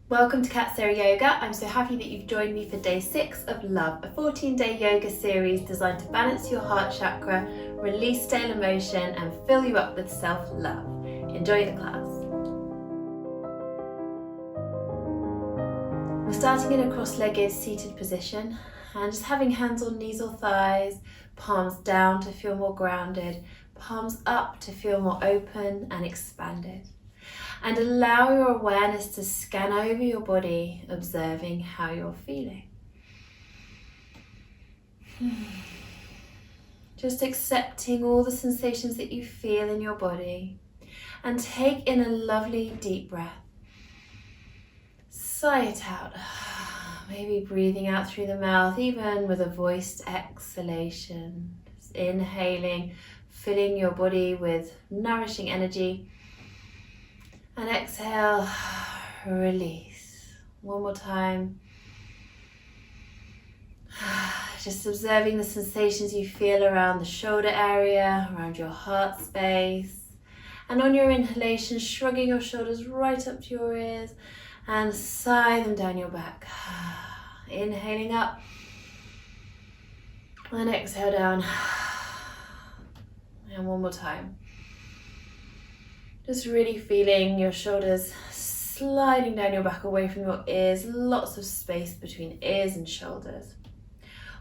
Welcome to Sara Yoga. I'm so happy that you've joined me for day 6 of Love, a 14-day yoga series designed to balance your heart chakra, release stale emotion and fill you up with self-love. Enjoy the class. We're starting in a cross-legged seated position and just having hands on knees or thighs, palms down to feel more grounded, palms up to feel more open and expanded. And allow your awareness to scan over your body, observing how you're feeling. Just accepting all the sensations that you feel in your body. And take in a lovely deep breath. Sigh it out. Maybe breathing out through the mouth, even with a voiced exhalation. Just inhaling, filling your body with nourishing energy. And exhale, release. One more time. Just observing the sensations you feel around the shoulder area, around your heart space. And on your inhalation, shrugging your shoulders right up to your ears and sigh them down your back. Inhaling up and exhale down. And one more time. Just really feeling your shoulders sliding down your back away from your ears, lots of space between ears and shoulders.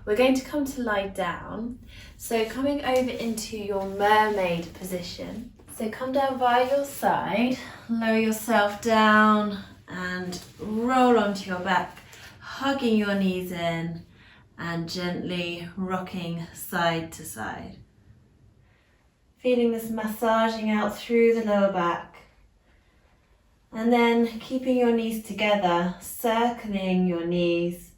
We're going to come to lie down. So coming over into your mermaid position. So come down by your side, lower yourself down and roll onto your back, hugging your knees in and gently rocking side to side. Feeling this massaging out through the lower back. And then keeping your knees together, circling your knees,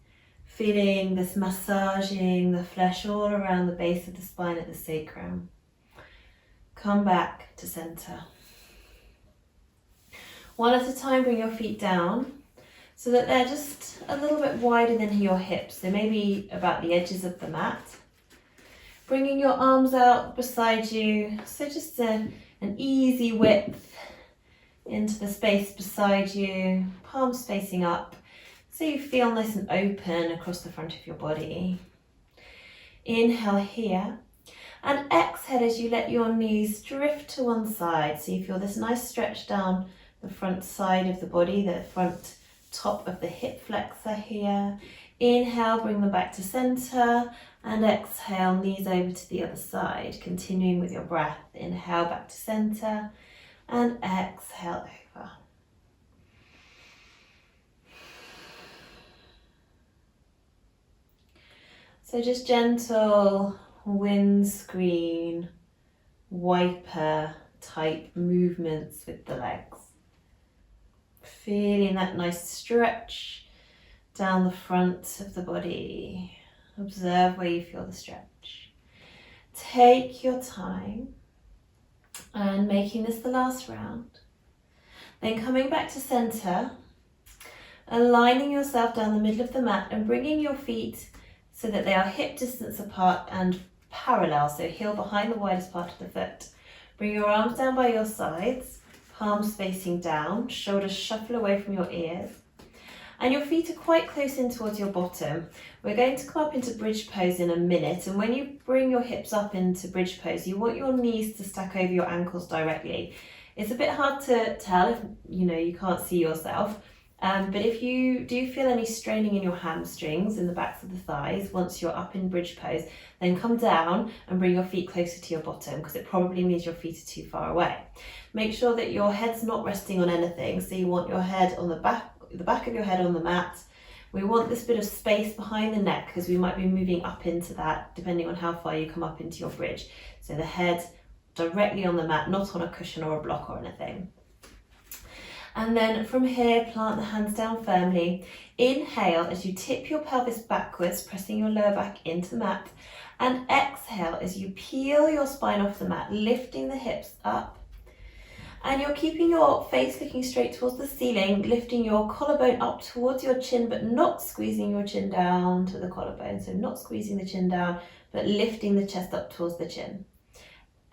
feeling this massaging the flesh all around the base of the spine at the sacrum. Come back to center. One at a time, bring your feet down so that they're just a little bit wider than your hips. So maybe about the edges of the mat. Bringing your arms out beside you, so just an easy width into the space beside you, palms facing up, so you feel nice and open across the front of your body. Inhale here, and exhale as you let your knees drift to one side, so you feel this nice stretch down the front side of the body, the front top of the hip flexor here. Inhale, bring them back to center. And exhale, knees over to the other side, continuing with your breath. Inhale back to center and exhale over. So just gentle windscreen, wiper type movements with the legs. Feeling that nice stretch down the front of the body. Observe where you feel the stretch. Take your time and making this the last round. Then coming back to center, aligning yourself down the middle of the mat and bringing your feet so that they are hip distance apart and parallel, so heel behind the widest part of the foot. Bring your arms down by your sides, palms facing down, shoulders shuffle away from your ears. And your feet are quite close in towards your bottom. We're going to come up into bridge pose in a minute. And when you bring your hips up into bridge pose, you want your knees to stack over your ankles directly. It's a bit hard to tell if you can't see yourself. But if you do feel any straining in your hamstrings in the backs of the thighs, once you're up in bridge pose, then come down and bring your feet closer to your bottom because it probably means your feet are too far away. Make sure that your head's not resting on anything. So you want your head on the back of your head on the mat. We want this bit of space behind the neck because we might be moving up into that depending on how far you come up into your bridge. So the head directly on the mat, not on a cushion or a block or anything. And then from here, plant the hands down firmly. Inhale as you tip your pelvis backwards, pressing your lower back into the mat. And exhale as you peel your spine off the mat, lifting the hips up. And you're keeping your face looking straight towards the ceiling, lifting your collarbone up towards your chin, but not squeezing your chin down to the collarbone. So not squeezing the chin down, but lifting the chest up towards the chin.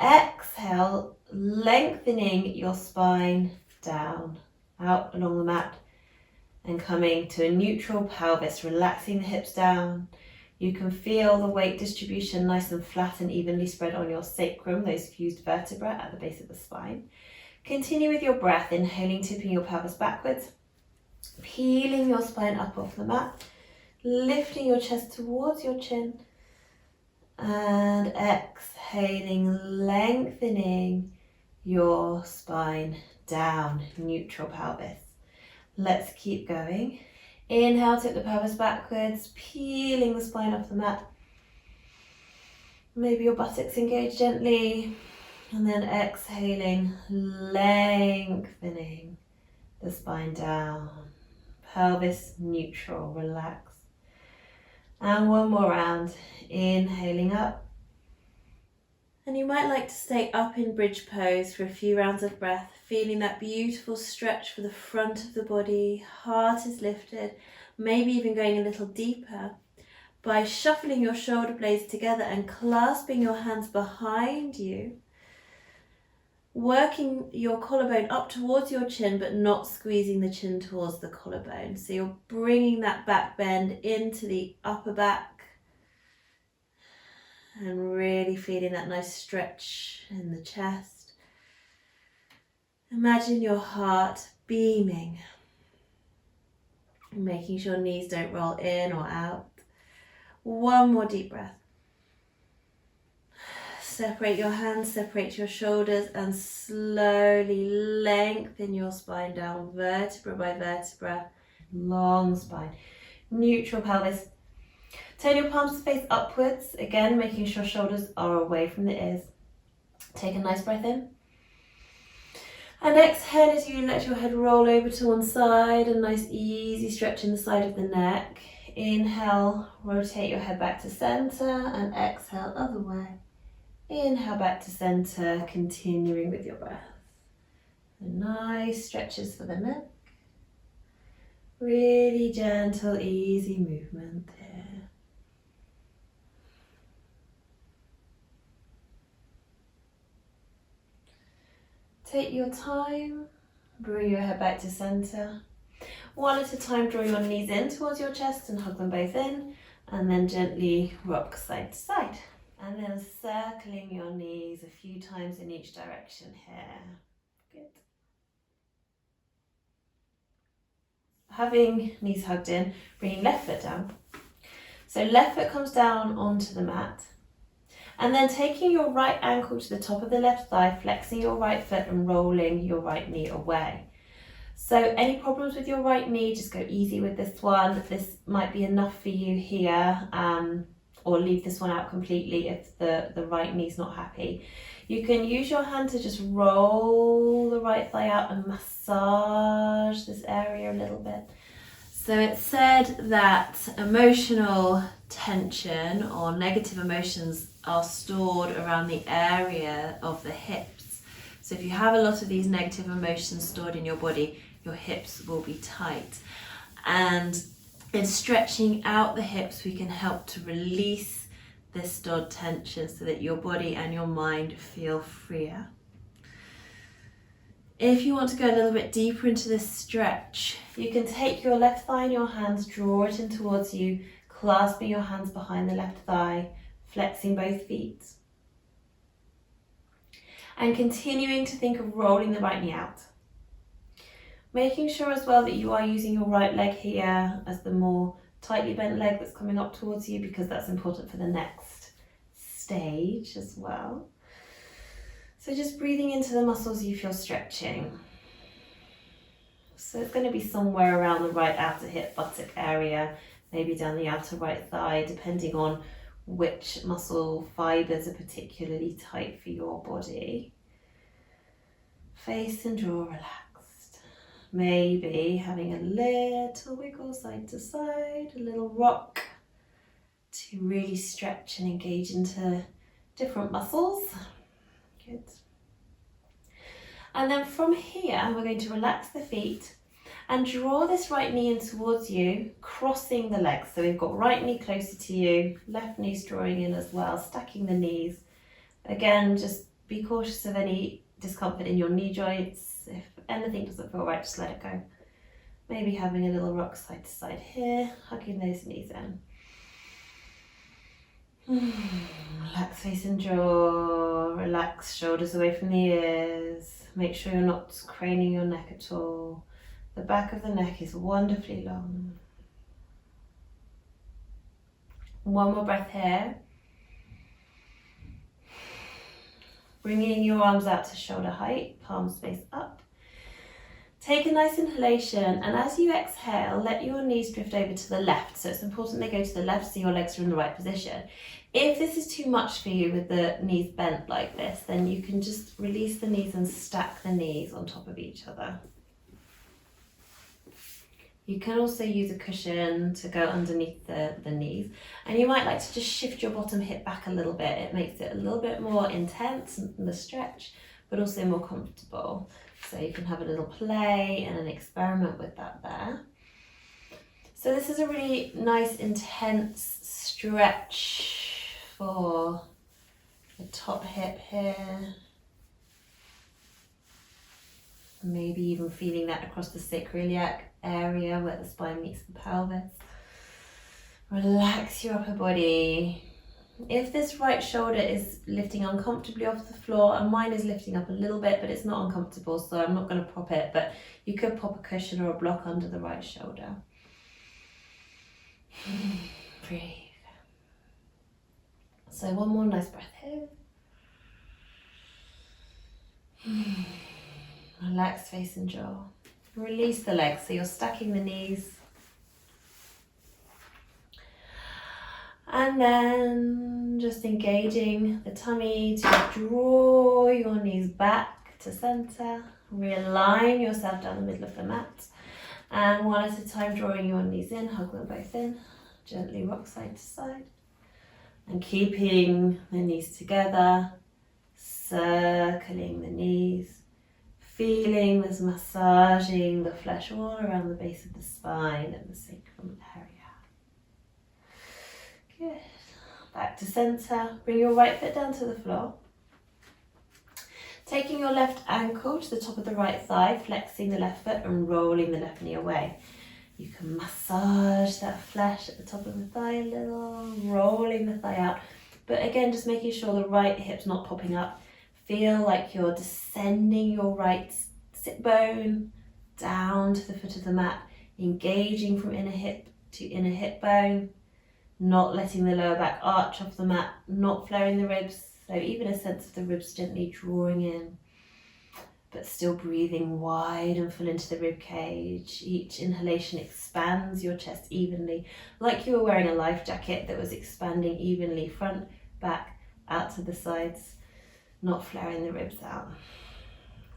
Exhale, lengthening your spine down, out along the mat, and coming to a neutral pelvis, relaxing the hips down. You can feel the weight distribution nice and flat and evenly spread on your sacrum, those fused vertebrae at the base of the spine. Continue with your breath, inhaling, tipping your pelvis backwards, peeling your spine up off the mat, lifting your chest towards your chin, and exhaling, lengthening your spine down, neutral pelvis. Let's keep going. Inhale, tip the pelvis backwards, peeling the spine off the mat. Maybe your buttocks engage gently, and then exhaling, lengthening the spine down. Pelvis neutral, relax. And one more round, inhaling up. And you might like to stay up in bridge pose for a few rounds of breath, feeling that beautiful stretch for the front of the body, heart is lifted, maybe even going a little deeper by shuffling your shoulder blades together and clasping your hands behind you, working your collarbone up towards your chin but not squeezing the chin towards the collarbone. So you're bringing that back bend into the upper back and really feeling that nice stretch in the chest. Imagine your heart beaming, making sure knees don't roll in or out. One more deep breath. Separate your hands, separate your shoulders, and slowly lengthen your spine down, vertebra by vertebra. Long spine, neutral pelvis. Turn your palms to face upwards, again making sure shoulders are away from the ears. Take a nice breath in. And exhale as you let your head roll over to one side, a nice easy stretch in the side of the neck. Inhale, rotate your head back to center, and exhale other way. Inhale back to center, continuing with your breath. Nice stretches for the neck. Really gentle, easy movement here. Take your time, bring your head back to center. One at a time, draw your knees in towards your chest and hug them both in, and then gently rock side to side. And then circling your knees a few times in each direction here. Good. Having knees hugged in, bringing left foot down. So left foot comes down onto the mat. And then taking your right ankle to the top of the left thigh, flexing your right foot and rolling your right knee away. So any problems with your right knee, just go easy with this one. This might be enough for you here, or leave this one out completely if the right knee's not happy. You can use your hand to just roll the right thigh out and massage this area a little bit. So it's said that emotional tension or negative emotions are stored around the area of the hips. So if you have a lot of these negative emotions stored in your body, your hips will be tight. And in stretching out the hips, we can help to release this stored tension so that your body and your mind feel freer. If you want to go a little bit deeper into this stretch, you can take your left thigh in your hands, draw it in towards you, clasping your hands behind the left thigh, flexing both feet. And continuing to think of rolling the right knee out. Making sure as well that you are using your right leg here as the more tightly bent leg that's coming up towards you, because that's important for the next stage as well. So just breathing into the muscles you feel stretching. So it's going to be somewhere around the right outer hip buttock area, maybe down the outer right thigh, depending on which muscle fibers are particularly tight for your body. Face and jaw relaxed. Maybe having a little wiggle side to side, a little rock to really stretch and engage into different muscles. Good. And then from here, we're going to relax the feet and draw this right knee in towards you, crossing the legs. So we've got right knee closer to you, left knee's drawing in as well, stacking the knees. Again, just be cautious of any discomfort in your knee joints. If anything doesn't feel right, just let it go. Maybe having a little rock side to side here, hugging those knees in. Relax face and jaw, relax shoulders away from the ears. Make sure you're not craning your neck at all. The back of the neck is wonderfully long. One more breath here. Bringing your arms out to shoulder height, palms face up. Take a nice inhalation, and as you exhale, let your knees drift over to the left. So it's important they go to the left so your legs are in the right position. If this is too much for you with the knees bent like this, then you can just release the knees and stack the knees on top of each other. You can also use a cushion to go underneath the knees, and you might like to just shift your bottom hip back a little bit. It makes it a little bit more intense in the stretch, but also more comfortable. So you can have a little play and an experiment with that there. So this is a really nice intense stretch for the top hip here. Maybe even feeling that across the sacroiliac area where the spine meets the pelvis. Relax your upper body. If this right shoulder is lifting uncomfortably off the floor, and mine is lifting up a little bit, but it's not uncomfortable, so I'm not going to prop it, but you could pop a cushion or a block under the right shoulder. Breathe. So one more nice breath here. Relax face and jaw. Release the legs, so you're stacking the knees. And then just engaging the tummy to draw your knees back to center. Realign yourself down the middle of the mat. And one at a time, drawing your knees in, hug them both in. Gently rock side to side. And keeping the knees together, circling the knees. Feeling this massaging the flesh all around the base of the spine and the sacrum area. Good. Back to center. Bring your right foot down to the floor. Taking your left ankle to the top of the right thigh, flexing the left foot and rolling the left knee away. You can massage that flesh at the top of the thigh a little, rolling the thigh out. But again, just making sure the right hip's not popping up. Feel like you're descending your right sit bone down to the foot of the mat, engaging from inner hip to inner hip bone, not letting the lower back arch off the mat, not flaring the ribs, so even a sense of the ribs gently drawing in, but still breathing wide and full into the rib cage. Each inhalation expands your chest evenly, like you were wearing a life jacket that was expanding evenly, front, back, out to the sides. Not flaring the ribs out.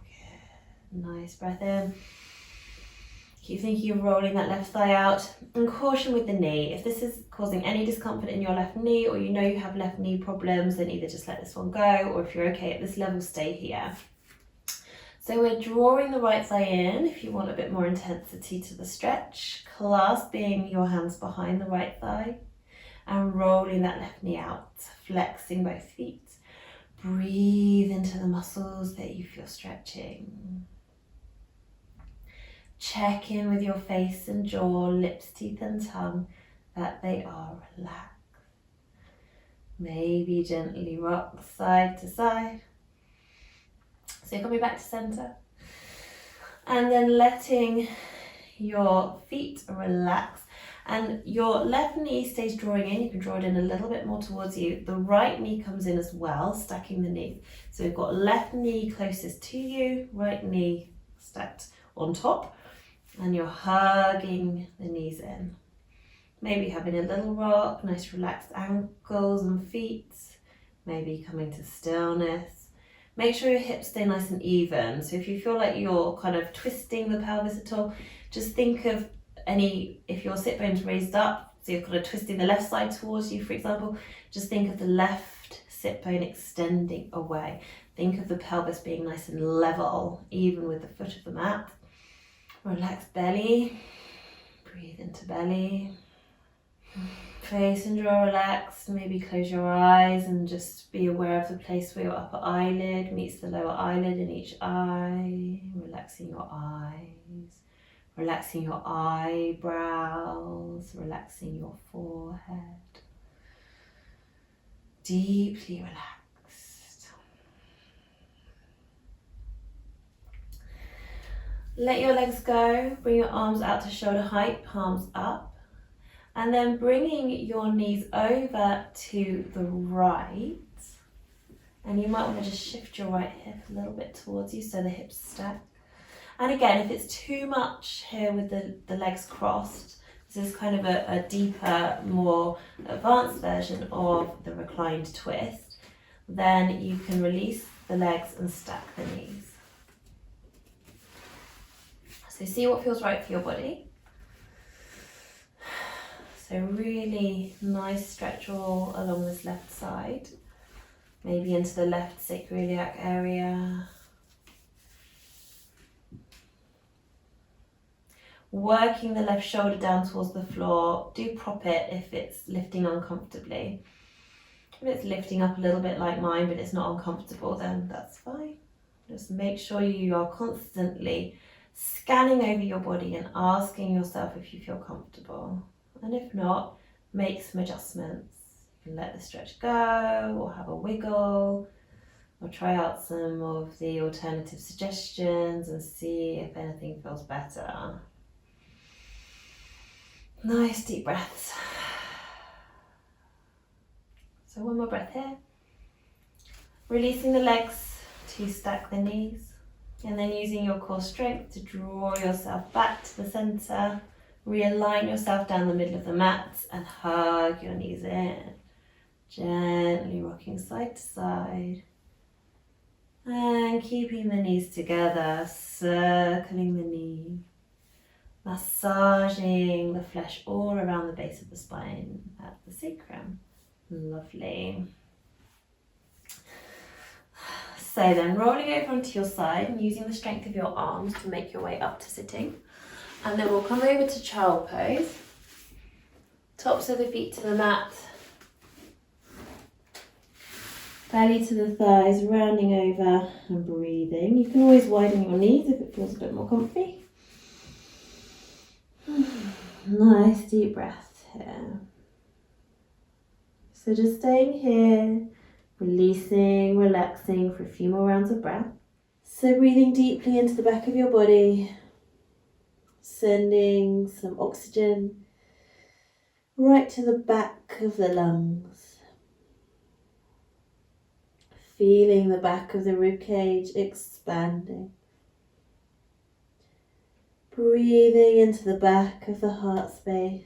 Good. Nice breath in. Keep thinking of rolling that left thigh out. And caution with the knee. If this is causing any discomfort in your left knee, or you know you have left knee problems, then either just let this one go, or if you're okay at this level, stay here. So we're drawing the right thigh in if you want a bit more intensity to the stretch. Clasping your hands behind the right thigh and rolling that left knee out. Flexing both feet. Breathe into the muscles that you feel stretching. Check in with your face and jaw, lips, teeth and tongue, that they are relaxed. Maybe gently rock side to side. So coming back to center. And then letting your feet relax. And your left knee stays drawing in. You can draw it in a little bit more towards you. The right knee comes in as well, stacking the knees. So we've got left knee closest to you, right knee stacked on top, and you're hugging the knees in. Maybe having a little rock, nice relaxed ankles and feet. Maybe coming to stillness. Make sure your hips stay nice and even. So if you feel like you're kind of twisting the pelvis at all, just think of if your sit bone's raised up, so you're kind of twisting the left side towards you, for example, just think of the left sit bone extending away. Think of the pelvis being nice and level, even with the foot of the mat. Relax belly. Breathe into belly. Face and jaw relaxed. Maybe close your eyes and just be aware of the place where your upper eyelid meets the lower eyelid in each eye. Relaxing your eyes. relaxing your eyebrows, relaxing your forehead. Deeply relaxed. Let your legs go. Bring your arms out to shoulder height, palms up. And then bringing your knees over to the right. And you might want to just shift your right hip a little bit towards you so the hips stack. And again, if it's too much here with the legs crossed, this is kind of a deeper, more advanced version of the reclined twist, then you can release the legs and stack the knees. So see what feels right for your body. So really nice stretch all along this left side, maybe into the left sacroiliac area. Working the left shoulder down towards the floor. Do prop it if it's lifting uncomfortably. If it's lifting up a little bit like mine, but it's not uncomfortable, then that's fine. Just make sure you are constantly scanning over your body and asking yourself if you feel comfortable. And if not, make some adjustments. You can let the stretch go, or have a wiggle, or try out some of the alternative suggestions and see if anything feels better. Nice deep breaths. So one more breath here. Releasing the legs to stack the knees. And then using your core strength to draw yourself back to the center. Realign yourself down the middle of the mat and hug your knees in. Gently rocking side to side. And keeping the knees together, circling the knee. Massaging the flesh all around the base of the spine at the sacrum. Lovely. So then rolling over onto your side and using the strength of your arms to make your way up to sitting. And then we'll come over to child pose. Tops of the feet to the mat. Belly to the thighs, rounding over and breathing. You can always widen your knees if it feels a bit more comfy. Nice deep breath here. So just staying here, releasing, relaxing for a few more rounds of breath. So breathing deeply into the back of your body, sending some oxygen right to the back of the lungs. Feeling the back of the ribcage expanding. Breathing into the back of the heart space.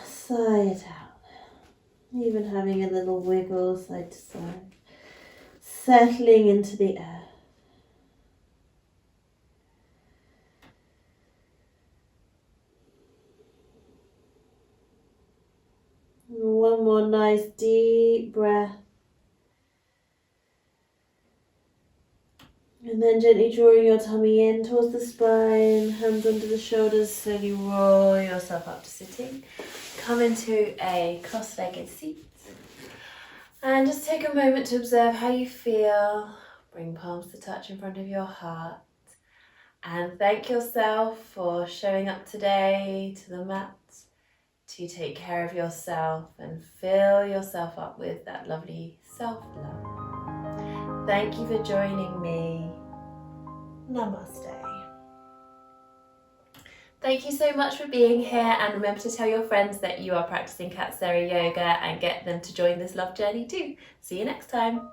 Sigh it out. Even having a little wiggle side to side. Settling into the earth. One more nice deep breath. And then gently drawing your tummy in towards the spine, hands under the shoulders, slowly roll yourself up to sitting. Come into a cross-legged seat. And just take a moment to observe how you feel. Bring palms to touch in front of your heart. And thank yourself for showing up today to the mat to take care of yourself and fill yourself up with that lovely self-love. Thank you for joining me. Namaste. Thank you so much for being here, and remember to tell your friends that you are practicing Katsari Yoga and get them to join this love journey too. See you next time.